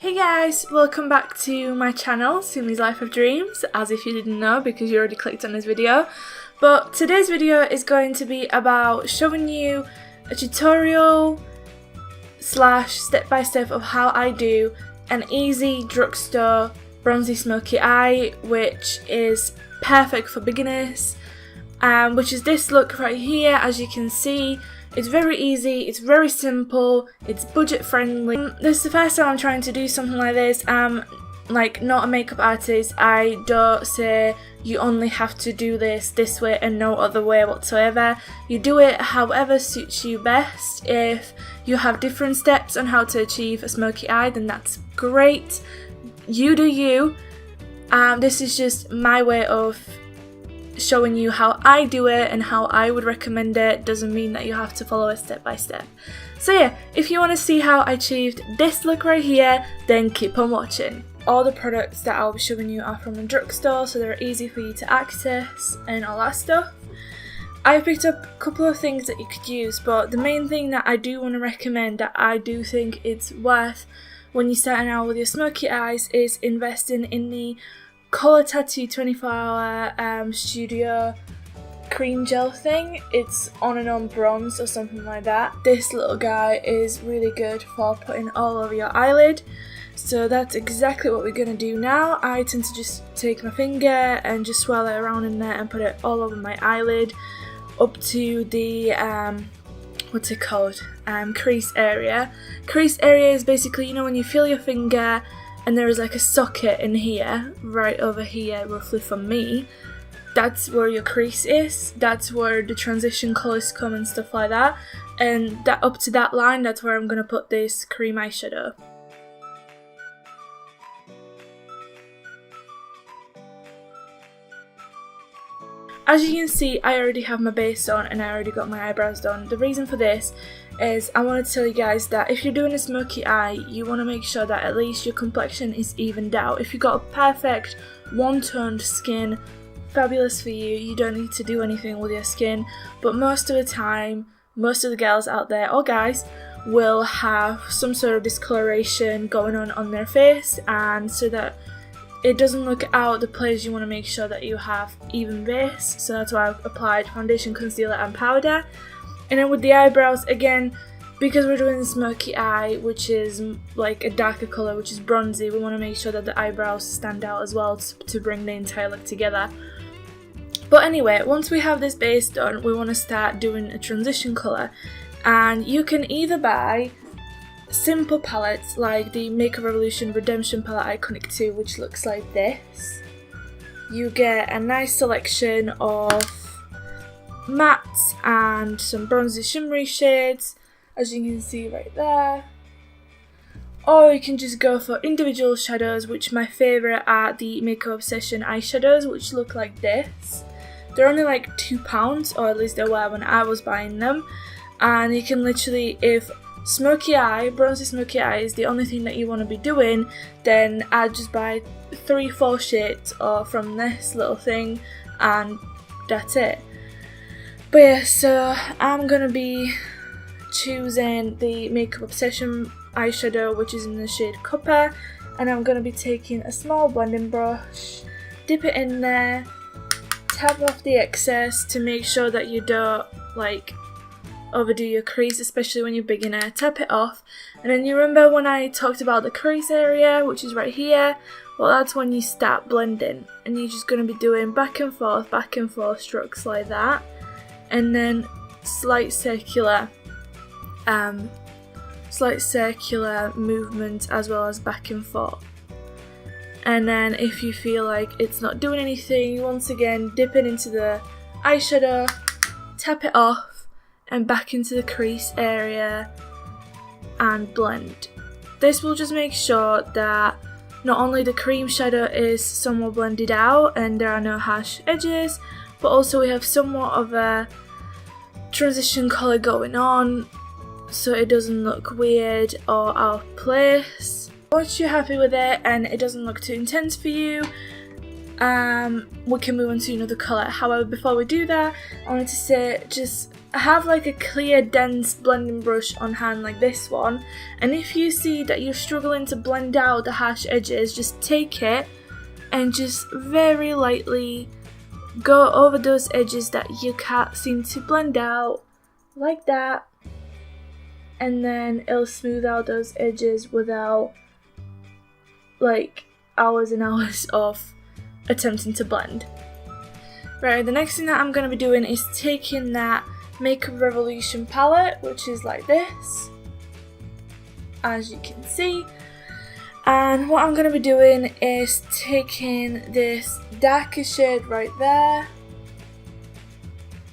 Hey guys, welcome back to my channel, Simi's Life of Dreams, as if you didn't know because you already clicked on this video. But today's video is going to be about showing you a tutorial slash step-by-step of how I do an easy drugstore bronzy smoky eye, which is perfect for beginners, which is this look right here. As you can see, it's very easy, it's very simple, it's budget friendly. This is the first time I'm trying to do something like this. I'm like not a makeup artist. I don't say you only have to do this way and no other way whatsoever. You do it however suits you best. If you have different steps on how to achieve a smoky eye, then that's great. You do you. This is just my way of showing you how I do it and how I would recommend it. Doesn't mean that you have to follow it step by step. So yeah, if you want to see how I achieved this look right here, then keep on watching. All the products that I'll be showing you are from the drugstore, so they're easy for you to access and all that stuff. I picked up a couple of things that you could use, but the main thing that I do want to recommend, that I do think it's worth when you're starting out with your smoky eyes, is investing in the Colour Tattoo 24-hour studio cream gel thing. It's on and on bronze or something like that. This little guy is really good for putting all over your eyelid, so that's exactly what we're going to do now. I tend to just take my finger and just swirl it around in there and put it all over my eyelid up to the what's it called, crease area. Crease area is basically, you know, when you feel your finger and there is like a socket in here, right over here roughly from me, that's where your crease is, that's where the transition colours come and stuff like that, and that up to that line, that's where I'm going to put this cream eyeshadow. As you can see, I already have my base on and I already got my eyebrows done. The reason for this is I want to tell you guys that if you're doing a smoky eye, you want to make sure that at least your complexion is evened out. If you've got a perfect one-toned skin, fabulous for you, you don't need to do anything with your skin. But most of the time, most of the girls out there, or guys, will have some sort of discoloration going on their face, and so that it doesn't look out the place, you want to make sure that you have even base. So that's why I've applied foundation, concealer and powder. And then with the eyebrows, again, because we're doing the smoky eye, which is like a darker colour, which is bronzy, we want to make sure that the eyebrows stand out as well to bring the entire look together. But anyway, once we have this base done, we want to start doing a transition colour. And you can either buy simple palettes like the Makeup Revolution Redemption palette Iconic 2, which looks like this. You get a nice selection of mattes and some bronzy shimmery shades, as you can see right there. Or you can just go for individual shadows, which my favourite are the Makeup Obsession eyeshadows, which look like this. They're only like £2, or at least they were when I was buying them. And you can literally, if smoky eye, bronzy smoky eye is the only thing that you want to be doing, then I'd just buy 3-4 shades or from this little thing, and that's it. But yeah, so I'm gonna be choosing the Makeup Obsession eyeshadow, which is in the shade Copper, and I'm gonna be taking a small blending brush, dip it in there, tap off the excess to make sure that you don't like overdo your crease, especially when you're beginner. Tap it off, and then you remember when I talked about the crease area, which is right here, well, that's when you start blending, and you're just going to be doing back and forth strokes like that, and then slight circular movement as well as back and forth. And then if you feel like it's not doing anything, once again dip it into the eyeshadow, tap it off, and back into the crease area and blend. This will just make sure that not only the cream shadow is somewhat blended out and there are no harsh edges, but also we have somewhat of a transition colour going on, so it doesn't look weird or out of place. Once you're happy with it and it doesn't look too intense for you, we can move on to another colour. However, before we do that, I wanted to say, just have like a clear dense blending brush on hand like this one, and if you see that you're struggling to blend out the harsh edges, just take it and just very lightly go over those edges that you can't seem to blend out, like that, and then it'll smooth out those edges without like hours and hours of attempting to blend. Right, the next thing that I'm going to be doing is taking that Makeup Revolution palette, which is like this, as you can see, and what I'm going to be doing is taking this darker shade right there.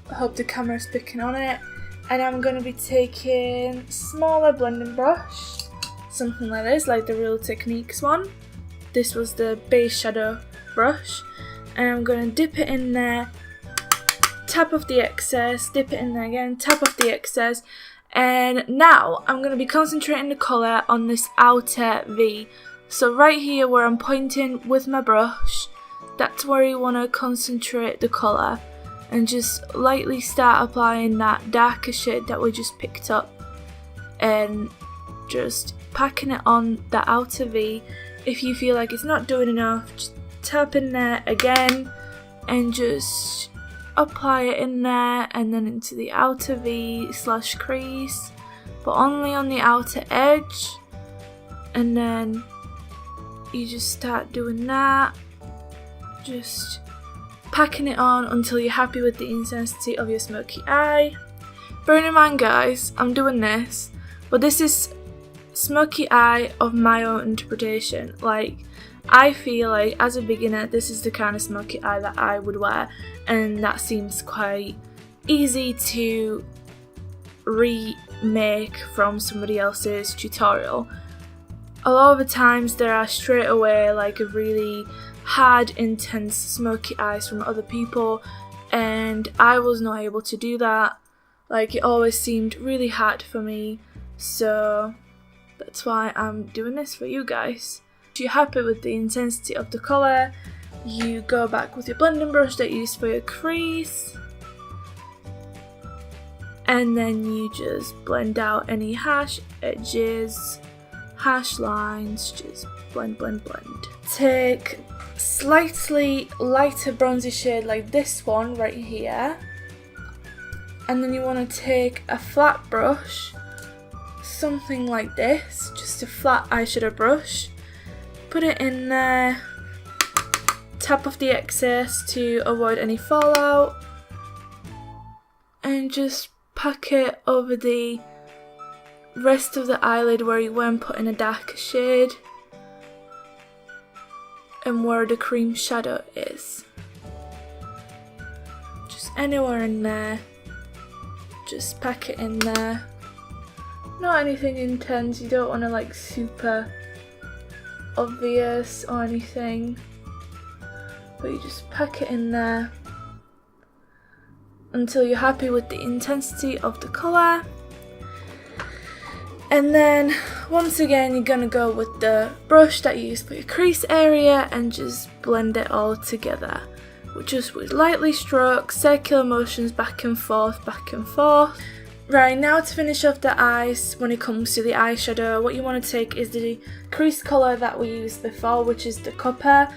I hope the camera's picking on it, and I'm going to be taking smaller blending brush, something like this, like the Real Techniques one. This was the base shadow brush, and I'm going to dip it in there, tap off the excess, dip it in there again, tap off the excess, and now I'm going to be concentrating the colour on this outer V. So right here where I'm pointing with my brush, that's where you want to concentrate the colour, and just lightly start applying that darker shade that we just picked up, and just packing it on the outer V. If you feel like it's not doing enough, just tap in there again and just apply it in there, and then into the outer V / crease, but only on the outer edge, and then you just start doing that, just packing it on until you're happy with the intensity of your smoky eye. Bearing in mind guys, I'm doing this, but this is smoky eye of my own interpretation. Like, I feel like as a beginner this is the kind of smoky eye that I would wear, and that seems quite easy to remake from somebody else's tutorial. A lot of the times there are straight away like a really hard intense smoky eyes from other people, and I was not able to do that. Like, it always seemed really hard for me, so that's why I'm doing this for you guys. If you're happy with the intensity of the colour, you go back with your blending brush that you used for your crease, and then you just blend out any harsh edges, harsh lines, just blend, blend, blend. Take slightly lighter bronzy shade like this one right here, and then you want to take a flat brush, something like this, just a flat eyeshadow brush, put it in there, tap off the excess to avoid any fallout, and just pack it over the rest of the eyelid where you weren't putting a darker shade and where the cream shadow is. Just anywhere in there, just pack it in there. Not anything intense, you don't want to like super obvious or anything, but you just pack it in there until you're happy with the intensity of the colour. And then once again you're gonna go with the brush that you use for your crease area and just blend it all together, with lightly strokes, circular motions, back and forth, back and forth. Right, now to finish off the eyes, when it comes to the eyeshadow, what you want to take is the crease colour that we used before, which is the copper,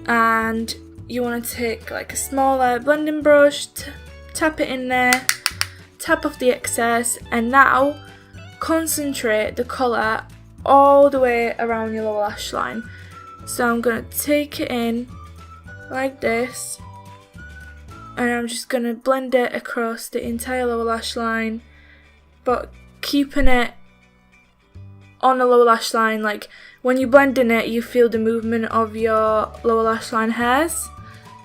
and you want to take like a smaller blending brush, tap it in there, tap off the excess, and now concentrate the colour all the way around your lower lash line. So I'm going to take it in like this, and I'm just going to blend it across the entire lower lash line, but keeping it on the lower lash line. Like, when you blend in it, you feel the movement of your lower lash line hairs.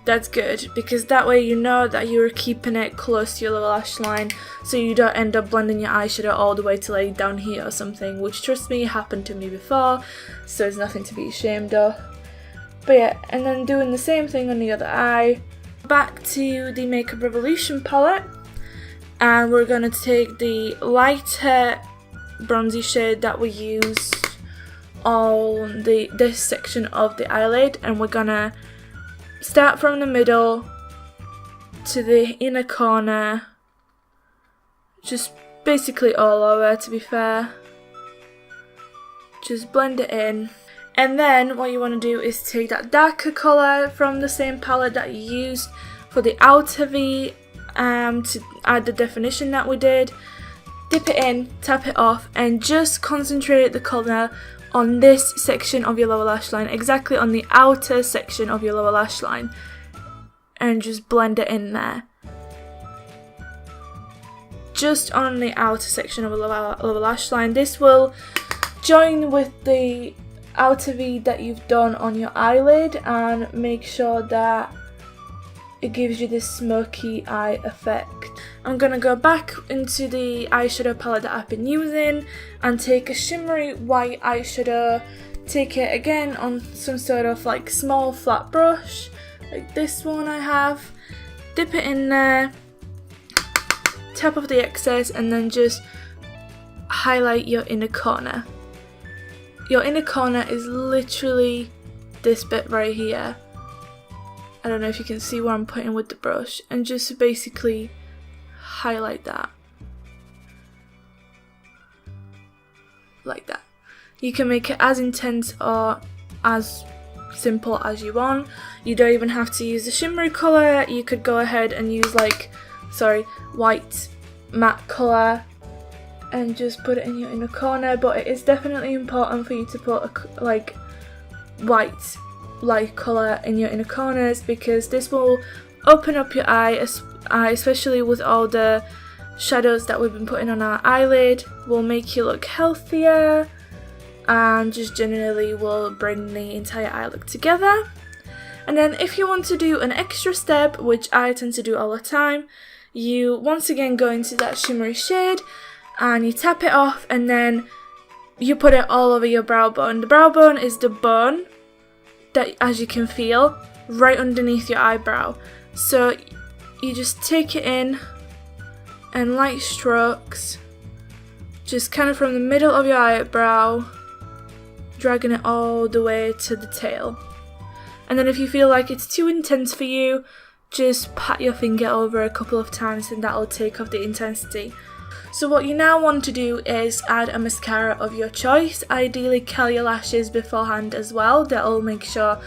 That's good, because that way you know that you're keeping it close to your lower lash line, so you don't end up blending your eyeshadow all the way to like down here or something, which, trust me, happened to me before, so it's nothing to be ashamed of. But yeah, and then doing the same thing on the other eye. Back to the Makeup Revolution palette, and we're going to take the lighter bronzy shade that we used on this section of the eyelid, and we're going to start from the middle to the inner corner just basically all over, to be fair. Just blend it in. And then what you want to do is take that darker colour from the same palette that you used for the outer V to add the definition that we did. Dip it in, tap it off, and just concentrate the colour on this section of your lower lash line, exactly on the outer section of your lower lash line, and just blend it in there. Just on the outer section of the lower lash line. This will join with the outer V that you've done on your eyelid and make sure that it gives you this smoky eye effect. I'm going to go back into the eyeshadow palette that I've been using and take a shimmery white eyeshadow, take it again on some sort of like small flat brush, like this one I have, dip it in there, tap off the excess, and then just highlight your inner corner. Your inner corner is literally this bit right here. I don't know if you can see where I'm putting with the brush, and just basically highlight that. Like that. You can make it as intense or as simple as you want. You don't even have to use the shimmery colour. You could go ahead and use white matte colour and just put it in your inner corner, but it is definitely important for you to put a white light colour in your inner corners, because this will open up your eye, especially with all the shadows that we've been putting on our eyelid, will make you look healthier and just generally will bring the entire eye look together. And then if you want to do an extra step, which I tend to do all the time, you once again go into that shimmery shade and you tap it off, and then you put it all over your brow bone. The brow bone is the bone that, as you can feel, right underneath your eyebrow. So you just take it in and light strokes, just kind of from the middle of your eyebrow, dragging it all the way to the tail. And then if you feel like it's too intense for you, just pat your finger over a couple of times and that'll take off the intensity. So what you now want to do is add a mascara of your choice. Ideally curl your lashes beforehand as well. That'll make sure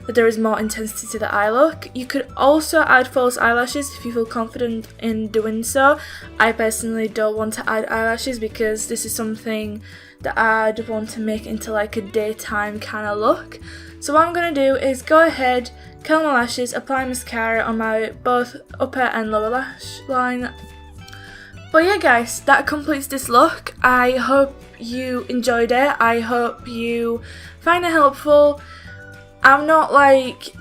that there is more intensity to the eye look. You could also add false eyelashes if you feel confident in doing so. I personally don't want to add eyelashes because this is something that I'd want to make into like a daytime kind of look. So what I'm going to do is go ahead, curl my lashes, apply mascara on my both upper and lower lash line. But yeah guys, that completes this look. I hope you enjoyed it. I hope you find it helpful. I'm not like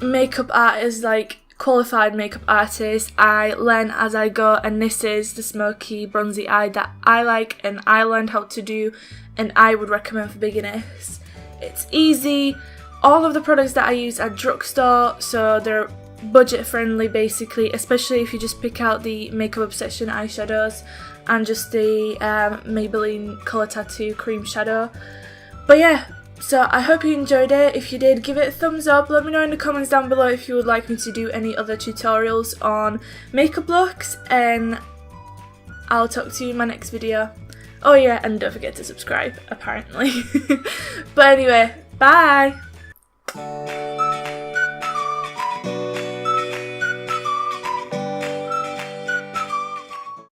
makeup artist, like qualified makeup artist. I learn as I go, and this is the smoky bronzy eye that I like and I learned how to do and I would recommend for beginners. It's easy. All of the products that I use are drugstore, so they're budget friendly basically, especially if you just pick out the Makeup Obsession eyeshadows and just the Maybelline Colour Tattoo cream shadow. But yeah, so I hope you enjoyed it. If you did, give it a thumbs up. Let me know in the comments down below if you would like me to do any other tutorials on makeup looks, and I'll talk to you in my next video. Oh yeah, and don't forget to subscribe, apparently. But anyway, bye!